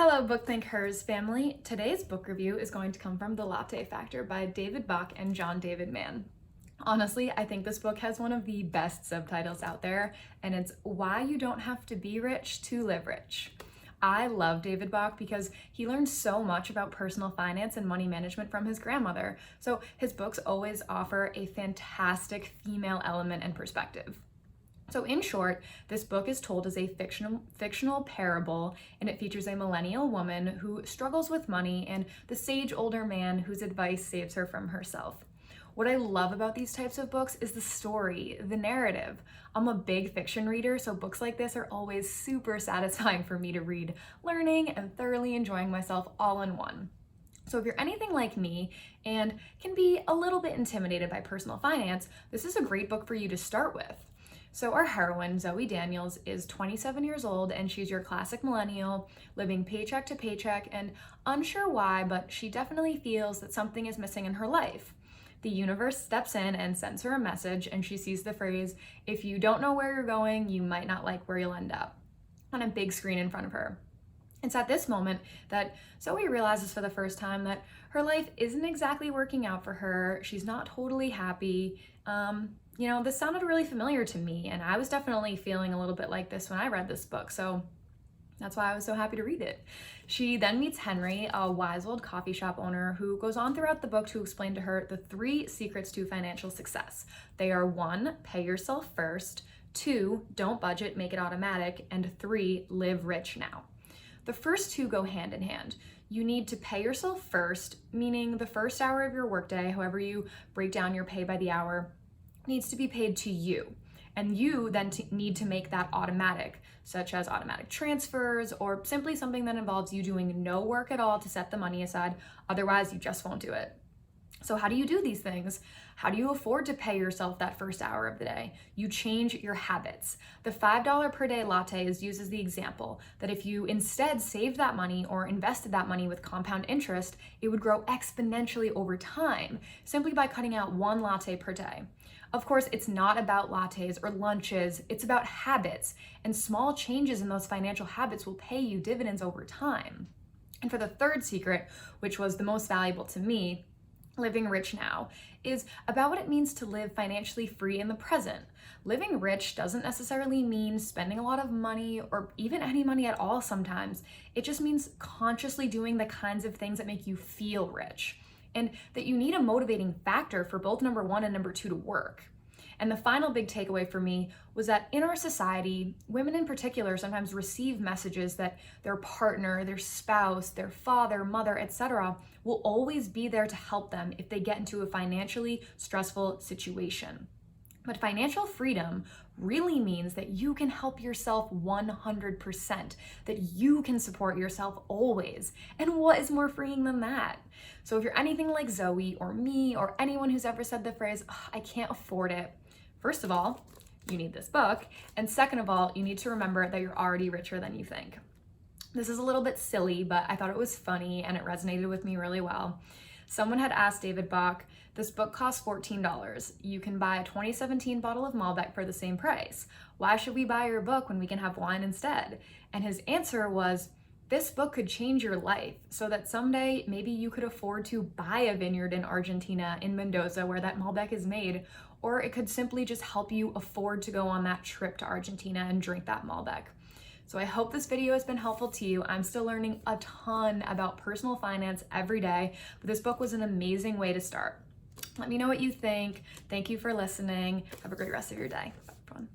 Hello, BookThinkHers family. Today's book review is going to come from The Latte Factor by David Bach and John David Mann. Honestly, I think this book has one of the best subtitles out there, and it's Why You Don't Have to Be Rich to Live Rich. I love David Bach because he learned so much about personal finance and money management from his grandmother, so his books always offer a fantastic female element and perspective. So in short, this book is told as a fictional parable, and it features a millennial woman who struggles with money and the sage older man whose advice saves her from herself. What I love about these types of books is the story, the narrative. I'm a big fiction reader, so books like this are always super satisfying for me to read, learning and thoroughly enjoying myself all in one. So if you're anything like me and can be a little bit intimidated by personal finance, this is a great book for you to start with. So our heroine, Zoe Daniels, is 27 years old, and she's your classic millennial, living paycheck to paycheck and unsure why, but she definitely feels that something is missing in her life. The universe steps in and sends her a message, and she sees the phrase, "If you don't know where you're going, you might not like where you'll end up," on a big screen in front of her. It's at this moment that Zoe realizes for the first time that her life isn't exactly working out for her. She's not totally happy. This sounded really familiar to me, and I was definitely feeling a little bit like this when I read this book, so that's why I was so happy to read it. She then meets Henry, a wise old coffee shop owner, who goes on throughout the book to explain to her the 3 secrets to financial success. They are 1, pay yourself first, 2, don't budget, make it automatic, and 3, live rich now. The first 2 go hand in hand. You need to pay yourself first, meaning the first hour of your workday, however you break down your pay by the hour, needs to be paid to you. And you then need to make that automatic, such as automatic transfers or simply something that involves you doing no work at all to set the money aside. Otherwise, you just won't do it. So how do you do these things? How do you afford to pay yourself that first hour of the day? You change your habits. The $5 per day latte is used as the example that if you instead saved that money or invested that money with compound interest, it would grow exponentially over time simply by cutting out 1 latte per day. Of course, it's not about lattes or lunches, it's about habits, and small changes in those financial habits will pay you dividends over time. And for the third secret, which was the most valuable to me, living rich now, is about what it means to live financially free in the present. Living rich doesn't necessarily mean spending a lot of money or even any money at all sometimes. It just means consciously doing the kinds of things that make you feel rich, and that you need a motivating factor for both number 1 and number 2 to work. And the final big takeaway for me was that in our society, women in particular sometimes receive messages that their partner, their spouse, their father, mother, etc. will always be there to help them if they get into a financially stressful situation. But financial freedom really means that you can help yourself 100%, that you can support yourself always. And what is more freeing than that? So if you're anything like Zoe or me or anyone who's ever said the phrase, "I can't afford it," first of all, you need this book. And second of all, you need to remember that you're already richer than you think. This is a little bit silly, but I thought it was funny and it resonated with me really well. Someone had asked David Bach, "This book costs $14. You can buy a 2017 bottle of Malbec for the same price. Why should we buy your book when we can have wine instead?" And his answer was, "This book could change your life so that someday maybe you could afford to buy a vineyard in Argentina, in Mendoza, where that Malbec is made, or it could simply just help you afford to go on that trip to Argentina and drink that Malbec." So I hope this video has been helpful to you. I'm still learning a ton about personal finance every day, but this book was an amazing way to start. Let me know what you think. Thank you for listening. Have a great rest of your day. Bye, everyone.